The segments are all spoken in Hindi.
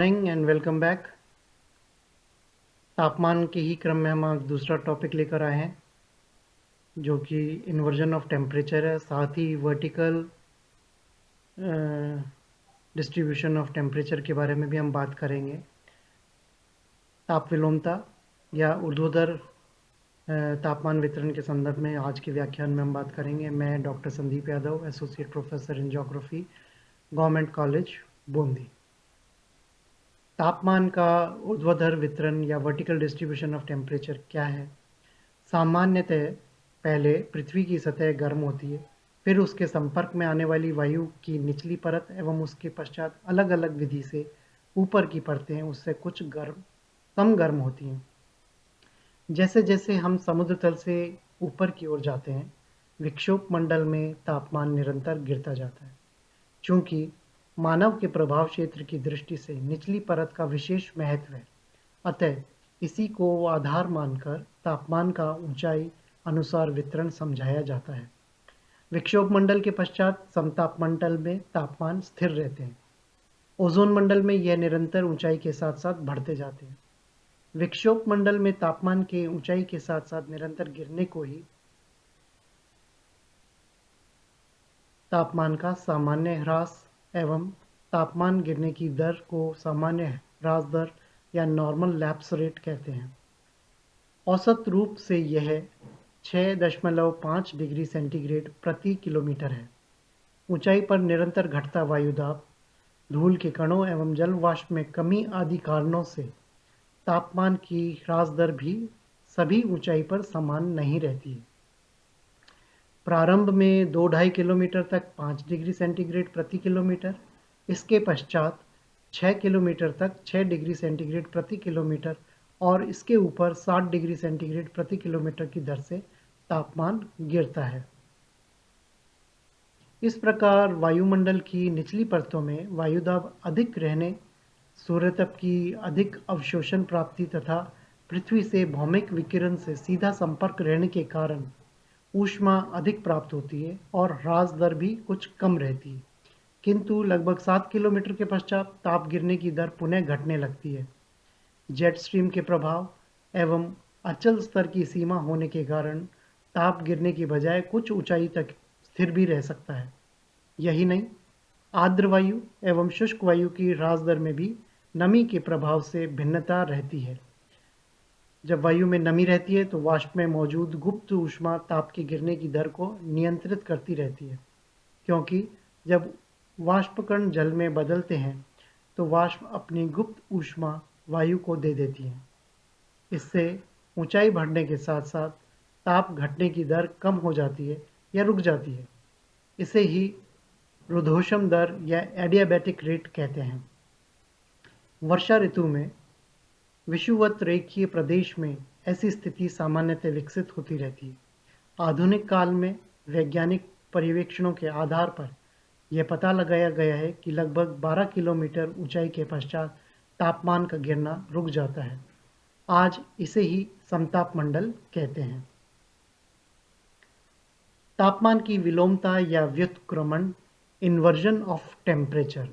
Morning and welcome back. तापमान के ही क्रम में हम आज दूसरा टॉपिक लेकर आए हैं जो कि इन्वर्जन ऑफ टेम्परेचर है। साथ ही वर्टिकल डिस्ट्रीब्यूशन ऑफ टेम्परेचर के बारे में भी हम बात करेंगे। ताप विलोमता या ऊर्ध्वाधर तापमान वितरण के संदर्भ में आज के व्याख्यान में हम बात करेंगे। मैं doctor Sandeep Yadav, associate professor in geography, government college Bundi. तापमान का ऊर्ध्वाधर वितरण या वर्टिकल डिस्ट्रीब्यूशन ऑफ टेम्परेचर क्या है? सामान्यतः पहले पृथ्वी की सतह गर्म होती है, फिर उसके संपर्क में आने वाली वायु की निचली परत एवं उसके पश्चात अलग-अलग विधि से ऊपर की परतें उससे कुछ कम गर्म होती हैं। जैसे-जैसे हम समुद्र तल से ऊपर की ओर जाते हैं, विक्षोभ मंडल में तापमान निरंतर गिरता जाता है। चूंकि मानव के प्रभाव क्षेत्र की दृष्टि से निचली परत का विशेष महत्व है, अतः इसी को आधार मानकर तापमान का ऊंचाई अनुसार वितरण समझाया जाता है। विक्षोभ मंडल के पश्चात समतापमंडल में तापमान स्थिर रहते हैं। ओजोन मंडल में यह निरंतर ऊंचाई के साथ साथ बढ़ते जाते हैं। विक्षोभ मंडल में तापमान के ऊंचाई के साथ साथ निरंतर गिरने को ही तापमान का सामान्य ह्रास एवं तापमान गिरने की दर को सामान्य ह्रास दर या नॉर्मल लैप्स रेट कहते हैं। औसत रूप से यह 6.5 डिग्री सेंटीग्रेड प्रति किलोमीटर है। ऊंचाई पर निरंतर घटता वायुदाब, धूल के कणों एवं जल वाष्प में कमी आदि कारणों से तापमान की ह्रास दर भी सभी ऊंचाई पर समान नहीं रहती है। प्रारंभ में 2-2.5 किलोमीटर तक 5 डिग्री सेंटीग्रेड प्रति किलोमीटर, इसके पश्चात 6 किलोमीटर तक 6 डिग्री सेंटीग्रेड प्रति किलोमीटर और इसके ऊपर 60 डिग्री सेंटीग्रेड प्रति किलोमीटर की दर से तापमान गिरता है। इस प्रकार वायुमंडल की निचली परतों में वायुदाब अधिक रहने, सूर्यताप की अधिक अवशोषण प्राप्ति तथा पृथ्वी से भौमिक विकिरण से सीधा संपर्क रहने के कारण ऊष्मा अधिक प्राप्त होती है और ह्रास दर भी कुछ कम रहती है। किंतु लगभग 7 किलोमीटर के पश्चात ताप गिरने की दर पुनः घटने लगती है। जेट स्ट्रीम के प्रभाव एवं अचल स्तर की सीमा होने के कारण ताप गिरने की बजाय कुछ ऊंचाई तक स्थिर भी रह सकता है। यही नहीं, आर्द्र वायु एवं शुष्क वायु की ह्रास दर में भी नमी के प्रभाव से भिन्नता रहती है। जब वायु में नमी रहती है तो वाष्प में मौजूद गुप्त ऊष्मा ताप के गिरने की दर को नियंत्रित करती रहती है, क्योंकि जब वाष्प कण जल में बदलते हैं तो वाष्प अपनी गुप्त ऊष्मा वायु को दे देती है। इससे ऊंचाई बढ़ने के साथ साथ ताप घटने की दर कम हो जाती है या रुक जाती है। इसे ही रुद्धोष्म दर या एडियाबैटिक रेट कहते हैं। वर्षा ऋतु में विषुवत रेखीय प्रदेश में ऐसी स्थिति सामान्यतः विकसित होती रहती है। आधुनिक काल में वैज्ञानिक पर्यवेक्षणों के आधार पर यह पता लगाया गया है कि लगभग 12 किलोमीटर ऊंचाई के पश्चात तापमान का गिरना रुक जाता है। आज इसे ही समतापमंडल कहते हैं। तापमान की विलोमता या व्युत्क्रमण, इन्वर्जन ऑफ टेम्परेचर।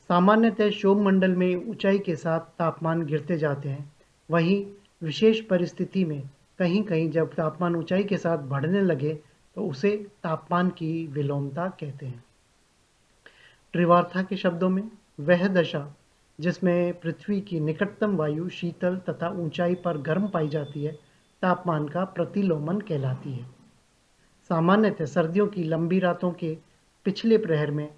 सामान्यतः क्षोभमंडल में ऊंचाई के साथ तापमान गिरते जाते हैं। वहीं विशेष परिस्थिति में कहीं-कहीं जब तापमान ऊंचाई के साथ बढ़ने लगे तो उसे तापमान की विलोमता कहते हैं। ट्रिवार्था के शब्दों में वह दशा जिसमें पृथ्वी की निकटतम वायु शीतल तथा ऊंचाई पर गर्म पाई जाती है, तापमान का प्रतिलोमन कहलाती है। सामान्यतः सर्दियों की लंबी रातों के पिछले प्रहर में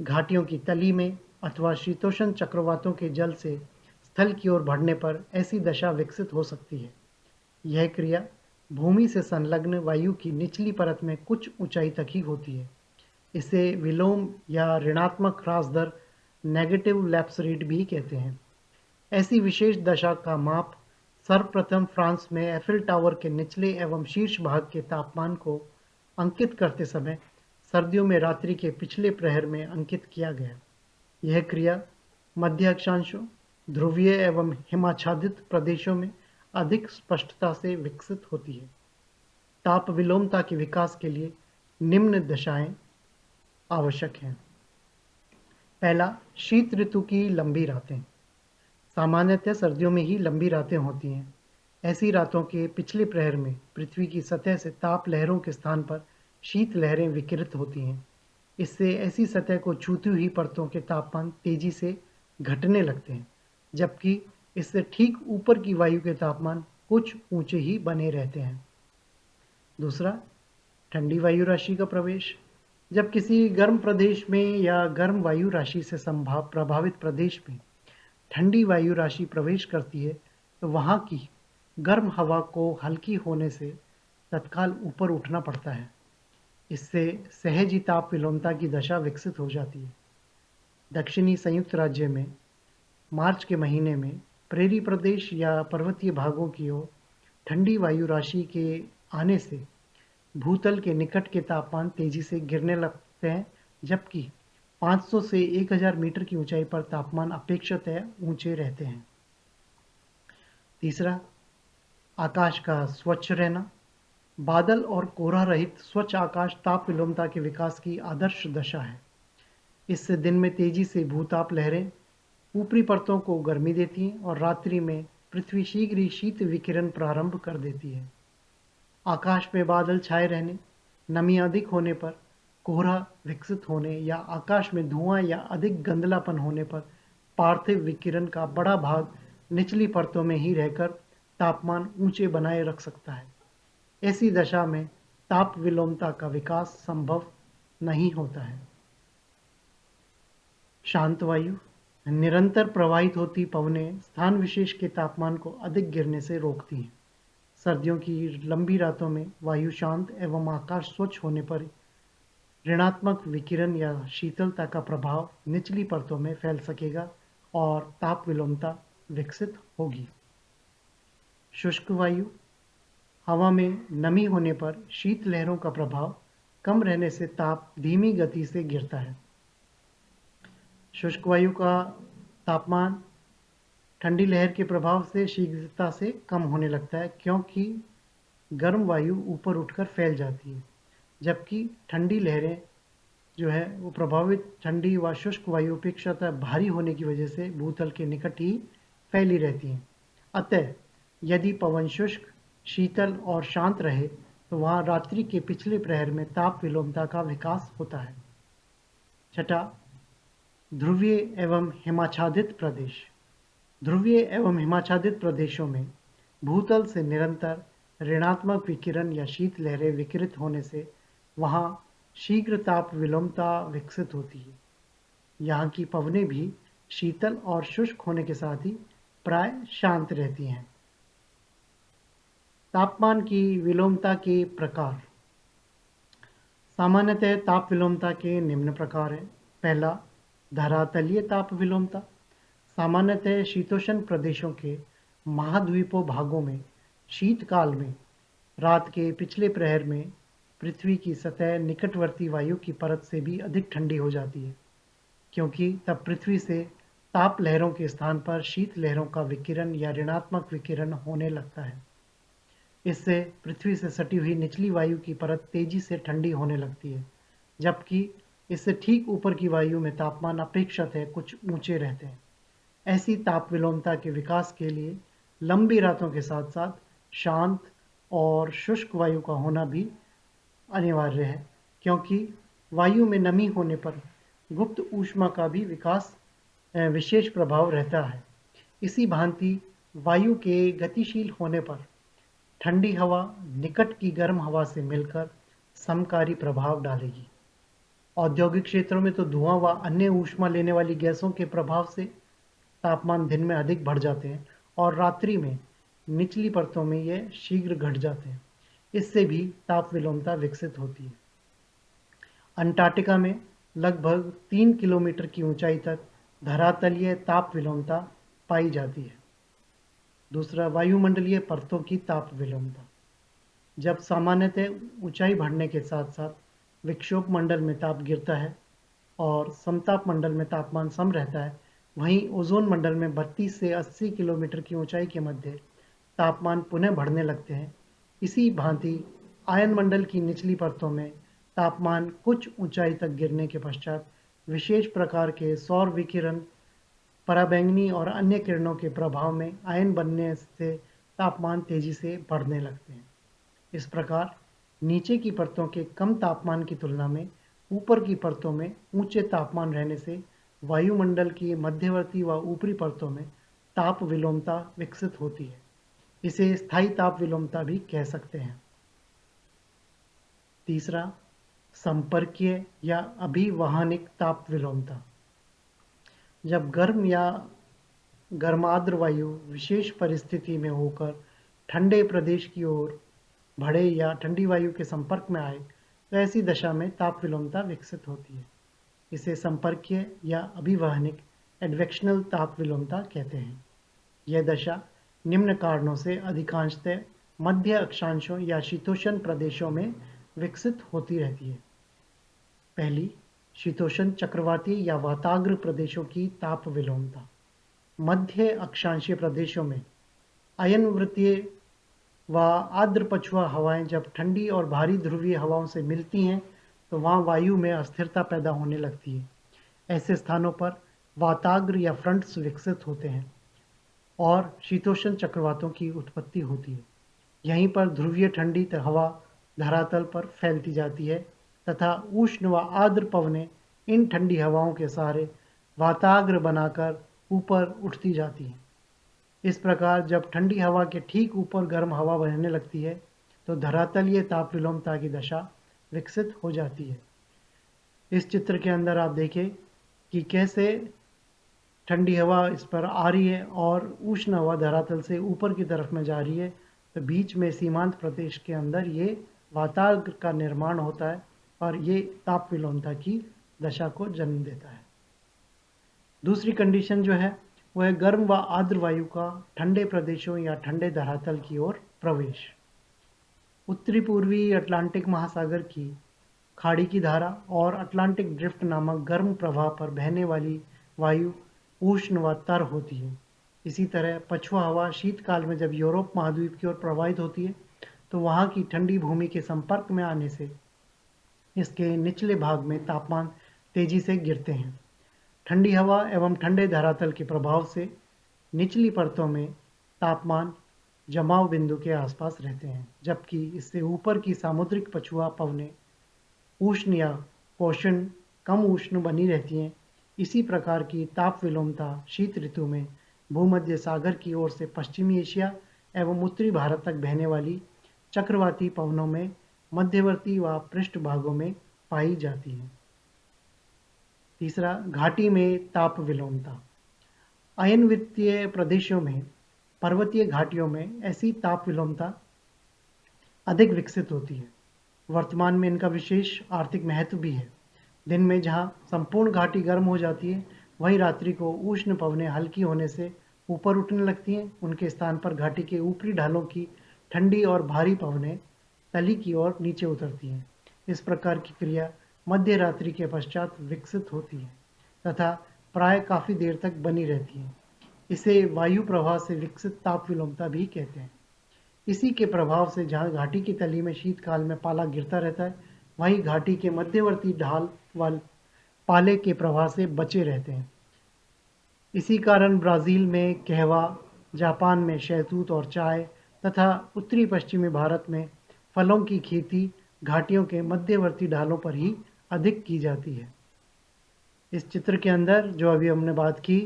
घाटियों की तली में अथवा शीतोष्ण चक्रवातों के जल से स्थल की ओर बढ़ने पर ऐसी दशा विकसित हो सकती है। यह क्रिया भूमि से संलग्न वायु की निचली परत में कुछ ऊंचाई तक ही होती है। इसे विलोम या ऋणात्मक ह्रास दर, नेगेटिव लैप्स रेट भी कहते हैं। ऐसी विशेष दशा का माप सर्वप्रथम फ्रांस में एफिल टावर के निचले एवं शीर्ष भाग के तापमान को अंकित करते समय सर्दियों में रात्रि के पिछले प्रहर में अंकित किया गया। यह क्रिया मध्य अक्षांशों, ध्रुवीय एवं हिमाच्छादित प्रदेशों में अधिक स्पष्टता से विकसित होती है। ताप विलोमता के विकास के लिए निम्न दशाएं आवश्यक हैं। पहला, शीत ऋतु की लंबी रातें। सामान्यतः सर्दियों में ही लंबी रातें होती हैं। ऐसी रातों के पिछले प्रहर में पृथ्वी की सतह से ताप लहरों के स्थान पर शीत लहरें विकिरित होती हैं। इससे ऐसी सतह को छूती हुई परतों के तापमान तेजी से घटने लगते हैं, जबकि इससे ठीक ऊपर की वायु के तापमान कुछ ऊंचे ही बने रहते हैं। दूसरा, ठंडी वायु राशि का प्रवेश। जब किसी गर्म प्रदेश में या गर्म वायु राशि से प्रभावित प्रदेश में ठंडी वायु राशि प्रवेश करती है, तो वहाँ की गर्म हवा को हल्की होने से तत्काल ऊपर उठना पड़ता है। इससे सहज ही ताप विलोमता की दशा विकसित हो जाती है। दक्षिणी संयुक्त राज्य में मार्च के महीने में प्रेरी प्रदेश या पर्वतीय भागों की ओर ठंडी वायु राशि के आने से भूतल के निकट के तापमान तेजी से गिरने लगते हैं, जबकि 500 से 1000 मीटर की ऊंचाई पर तापमान अपेक्षाकृत ऊंचे रहते हैं। तीसरा, आकाश का स्वच्छ रहना। बादल और कोहरा रहित स्वच्छ आकाश ताप विलोमता के विकास की आदर्श दशा है। इससे दिन में तेजी से भूताप लहरें ऊपरी परतों को गर्मी देती हैं और रात्रि में पृथ्वी शीघ्र ही शीत विकिरण प्रारंभ कर देती है। आकाश में बादल छाए रहने, नमी अधिक होने पर, कोहरा विकसित होने या आकाश में धुआं या अधिक गंधलापन होने पर पार्थिव विकिरण का बड़ा भाग निचली परतों में ही रहकर तापमान ऊंचे बनाए रख सकता है। ऐसी दशा में ताप विलोमता का विकास संभव नहीं होता है। शांत वायु। निरंतर प्रवाहित होती पवनें स्थान विशेष के तापमान को अधिक गिरने से रोकती हैं। सर्दियों की लंबी रातों में वायु शांत एवं आकाश स्वच्छ होने पर ऋणात्मक विकिरण या शीतलता का प्रभाव निचली परतों में फैल सकेगा और ताप विलोमता विकसित होगी। शुष्क वायु। हवा में नमी होने पर शीत लहरों का प्रभाव कम रहने से ताप धीमी गति से गिरता है। शुष्क वायु का तापमान ठंडी लहर के प्रभाव से शीघ्रता से कम होने लगता है, क्योंकि गर्म वायु ऊपर उठकर फैल जाती है, जबकि ठंडी लहरें जो है वो प्रभावित ठंडी व शुष्क वायु अपेक्षाकृत भारी होने की वजह से भूतल के निकट ही फैली रहती हैं। अतः यदि पवन शुष्क, शीतल और शांत रहे तो वहाँ रात्रि के पिछले प्रहर में ताप विलोमता का विकास होता है। छठा, ध्रुवीय एवं हिमाच्छादित प्रदेश। ध्रुवीय एवं हिमाच्छादित प्रदेशों में भूतल से निरंतर ऋणात्मक विकिरण या शीत लहरें विकिरित होने से वहाँ शीघ्र ताप विलोमता विकसित होती है। यहाँ की पवनें भी शीतल और शुष्क होने के साथ ही प्राय शांत रहती हैं। तापमान की विलोमता के प्रकार। सामान्यतः ताप विलोमता के निम्न प्रकार हैं। पहला, धरातलीय ताप विलोमता। सामान्यतः शीतोष्ण प्रदेशों के महाद्वीपों भागों में शीतकाल में रात के पिछले प्रहर में पृथ्वी की सतह निकटवर्ती वायु की परत से भी अधिक ठंडी हो जाती है, क्योंकि तब पृथ्वी से ताप लहरों के स्थान पर शीत लहरों का विकिरण या ऋणात्मक विकिरण होने लगता है। इससे पृथ्वी से सटी हुई निचली वायु की परत तेजी से ठंडी होने लगती है, जबकि इससे ठीक ऊपर की वायु में तापमान अपेक्षाकृत कुछ ऊंचे रहते हैं। ऐसी ताप विलोमता के विकास के लिए लंबी रातों के साथ साथ शांत और शुष्क वायु का होना भी अनिवार्य है, क्योंकि वायु में नमी होने पर गुप्त ऊष्मा का भी विशेष प्रभाव रहता है। इसी भांति वायु के गतिशील होने पर ठंडी हवा निकट की गर्म हवा से मिलकर समकारी प्रभाव डालेगी। औद्योगिक क्षेत्रों में तो धुआं व अन्य ऊष्मा लेने वाली गैसों के प्रभाव से तापमान दिन में अधिक बढ़ जाते हैं और रात्रि में निचली परतों में ये शीघ्र घट जाते हैं। इससे भी ताप विलोमता विकसित होती है। अंटार्कटिका में लगभग 3 किलोमीटर की ऊंचाई तक धरातलीय ताप विलोमता पाई जाती है। दूसरा, वायुमंडलीय परतों की ताप विलोमता। जब सामान्यतः ऊंचाई बढ़ने के साथ साथ विक्षोभ मंडल में ताप गिरता है और समताप मंडल में तापमान सम रहता है, वहीं ओजोन मंडल में 32 से 80 किलोमीटर की ऊंचाई के मध्य तापमान पुनः बढ़ने लगते हैं। इसी भांति आयन मंडल की निचली परतों में तापमान कुछ ऊंचाई तक गिरने के पश्चात विशेष प्रकार के सौर विकिरण, पराबैंगनी और अन्य किरणों के प्रभाव में आयन बनने से तापमान तेजी से बढ़ने लगते हैं। इस प्रकार नीचे की परतों के कम तापमान की तुलना में ऊपर की परतों में ऊंचे तापमान रहने से वायुमंडल की मध्यवर्ती व ऊपरी परतों में ताप विलोमता विकसित होती है। इसे स्थायी ताप विलोमता भी कह सकते हैं। तीसरा, संपर्कीय या अभिवहनिक ताप विलोमता। जब गर्म या गर्माद्र वायु विशेष परिस्थिति में होकर ठंडे प्रदेश की ओर बढ़े या ठंडी वायु के संपर्क में आए तो ऐसी दशा में ताप विलोमता विकसित होती है। इसे संपर्कीय या अभिवहनिक एडवेक्शनल ताप विलोमता कहते हैं। यह दशा निम्न कारणों से अधिकांशतः मध्य अक्षांशों या शीतोष्ण प्रदेशों में विकसित होती रहती है। पहली, शीतोष्ण चक्रवाती या वाताग्र प्रदेशों की ताप विलोमता। मध्य अक्षांशीय प्रदेशों में अयनवृत्तीय व आर्द्र पछुआ हवाएं जब ठंडी और भारी ध्रुवीय हवाओं से मिलती हैं तो वहाँ वायु में अस्थिरता पैदा होने लगती है। ऐसे स्थानों पर वाताग्र या फ्रंट्स विकसित होते हैं और शीतोष्ण चक्रवातों की उत्पत्ति होती है। यहीं पर ध्रुवीय ठंडी हवा धरातल पर फैलती जाती है तथा उष्ण व आर्द्र पवनें इन ठंडी हवाओं के सहारे वाताग्र बनाकर ऊपर उठती जाती हैं। इस प्रकार जब ठंडी हवा के ठीक ऊपर गर्म हवा बहने लगती है तो धरातलीय ताप विलोमता की दशा विकसित हो जाती है। इस चित्र के अंदर आप देखें कि कैसे ठंडी हवा इस पर आ रही है और उष्ण हवा धरातल से ऊपर की तरफ में जा रही है, तो बीच में सीमांत प्रदेश के अंदर ये वाताग्र का निर्माण होता है और ये ताप विलोमता की दशा को जन्म देता है। दूसरी कंडीशन जो है वो है गर्म व आर्द्र वायु का ठंडे प्रदेशों या ठंडे धरातल की ओर प्रवेश। उत्तरी पूर्वी अटलांटिक महासागर की खाड़ी की धारा और अटलांटिक ड्रिफ्ट नामक गर्म प्रवाह पर बहने वाली वायु उष्ण व तर होती है। इसी तरह पछुआ हवा शीतकाल में जब यूरोप महाद्वीप की ओर प्रवाहित होती है तो वहाँ की ठंडी भूमि के संपर्क में आने से इसके निचले भाग में तापमान तेजी से गिरते हैं। ठंडी हवा एवं ठंडे धरातल के प्रभाव से निचली परतों में तापमान जमाव बिंदु के आसपास रहते हैं, जबकि इससे ऊपर की सामुद्रिक पछुआ पवनें उष्ण या पोषण कम उष्ण बनी रहती हैं। इसी प्रकार की ताप विलोमता शीत ऋतु में भूमध्य सागर की ओर से पश्चिमी एशिया एवं उत्तरी भारत तक बहने वाली चक्रवाती पवनों में मध्यवर्ती व पृष्ठ भागों में पाई जाती है। तीसरा, घाटी में ताप विलोमता। अयनवृत्तीय प्रदेशों में पर्वतीय घाटियों में ऐसी ताप विलोमता अधिक विकसित होती है। वर्तमान में इनका विशेष आर्थिक महत्व भी है। दिन में जहाँ संपूर्ण घाटी गर्म हो जाती है वहीं रात्रि को उष्ण पवनें हल्की होने से ऊपर उठने लगती हैं। उनके स्थान पर घाटी के ऊपरी ढालों की ठंडी और भारी पवनें तली की ओर नीचे उतरती हैं। इस प्रकार की क्रिया मध्य रात्रि के पश्चात विकसित होती है तथा प्राय काफ़ी देर तक बनी रहती है। इसे वायु प्रवाह से विकसित ताप विलोमता भी कहते हैं। इसी के प्रभाव से जहाँ घाटी की तली में शीतकाल में पाला गिरता रहता है वहीं घाटी के मध्यवर्ती ढाल वाल पाले के प्रवाह से बचे रहते हैं। इसी कारण ब्राज़ील में कहवा, जापान में शहतूत और चाय तथा उत्तरी पश्चिमी भारत में फलों की खेती घाटियों के मध्यवर्ती ढालों पर ही अधिक की जाती है। इस चित्र के अंदर जो अभी हमने बात की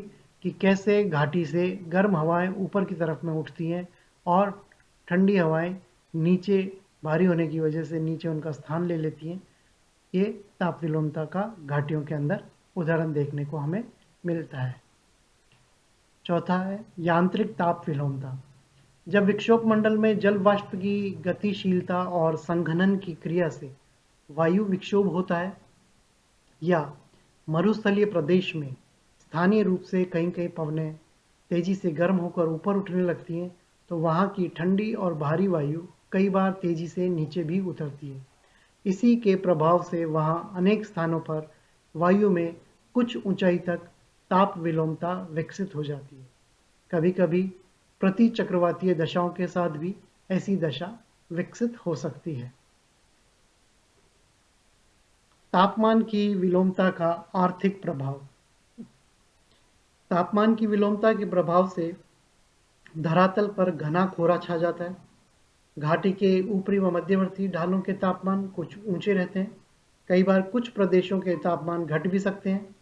कि कैसे घाटी से गर्म हवाएं ऊपर की तरफ में उठती हैं और ठंडी हवाएं नीचे भारी होने की वजह से नीचे उनका स्थान ले लेती हैं, ये ताप विलोमता का घाटियों के अंदर उदाहरण देखने को हमें मिलता है। चौथा है यांत्रिक ताप विलोमता। जब विक्षोभ मंडल में जल वाष्प की गतिशीलता और संघनन की क्रिया से वायु विक्षोभ होता है या मरुस्थलीय प्रदेश में स्थानीय रूप से कहीं कहीं पवनें तेजी से गर्म होकर ऊपर उठने लगती हैं तो वहाँ की ठंडी और भारी वायु कई बार तेजी से नीचे भी उतरती है। इसी के प्रभाव से वहाँ अनेक स्थानों पर वायु में कुछ ऊंचाई तक ताप विलोमता विकसित हो जाती है। कभी कभी प्रति चक्रवातीय दशाओं के साथ भी ऐसी दशा विकसित हो सकती है। तापमान की विलोमता का आर्थिक प्रभाव। तापमान की विलोमता के प्रभाव से धरातल पर घना कोहरा छा जाता है। घाटी के ऊपरी व मध्यवर्ती ढालों के तापमान कुछ ऊंचे रहते हैं। कई बार कुछ प्रदेशों के तापमान घट भी सकते हैं।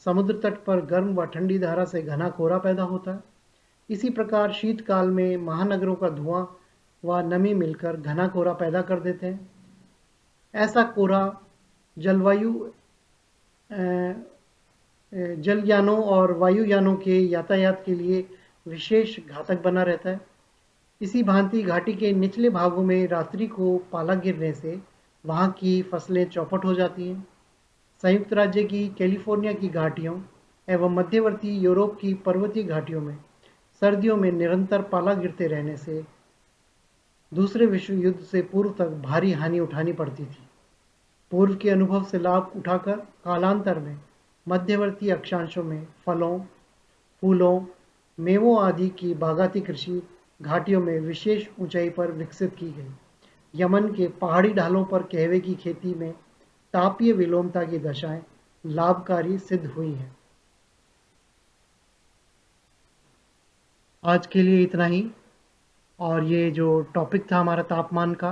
समुद्र तट पर गर्म व ठंडी धारा से घना कोहरा पैदा होता है। इसी प्रकार शीतकाल में महानगरों का धुआं व नमी मिलकर घना कोहरा पैदा कर देते हैं। ऐसा कोहरा जलवायु जलयानों और वायुयानों के यातायात के लिए विशेष घातक बना रहता है। इसी भांति घाटी के निचले भागों में रात्रि को पाला गिरने से वहाँ की फसलें चौपट हो जाती हैं। संयुक्त राज्य की कैलिफोर्निया की घाटियों एवं मध्यवर्ती यूरोप की पर्वतीय घाटियों में सर्दियों में निरंतर पाला गिरते रहने से दूसरे विश्व युद्ध से पूर्व तक भारी हानि उठानी पड़ती थी। पूर्व के अनुभव से लाभ उठाकर कालांतर में मध्यवर्ती अक्षांशों में फलों, फूलों, मेवों आदि की बागाती कृषि घाटियों में विशेष ऊंचाई पर विकसित की गई। यमन के पहाड़ी ढालों पर कहवे की खेती में तापीय विलोमता की दशाएं लाभकारी सिद्ध हुई हैं। आज के लिए इतना ही। और ये जो टॉपिक था हमारा तापमान का,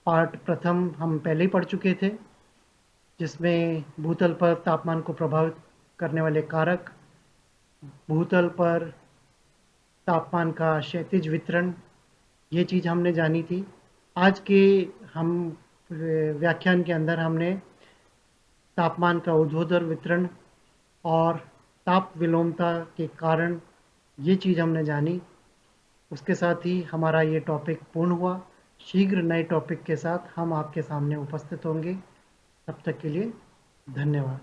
पार्ट प्रथम हम पहले ही पढ़ चुके थे, जिसमें भूतल पर तापमान को प्रभावित करने वाले कारक, भूतल पर तापमान का क्षैतिज वितरण, ये चीज़ हमने जानी थी। आज के हम व्याख्यान के अंदर हमने तापमान का ऊर्ध्वाधर वितरण और ताप विलोमता के कारण ये चीज़ हमने जानी। उसके साथ ही हमारा ये टॉपिक पूर्ण हुआ। शीघ्र नए टॉपिक के साथ हम आपके सामने उपस्थित होंगे। तब तक के लिए धन्यवाद।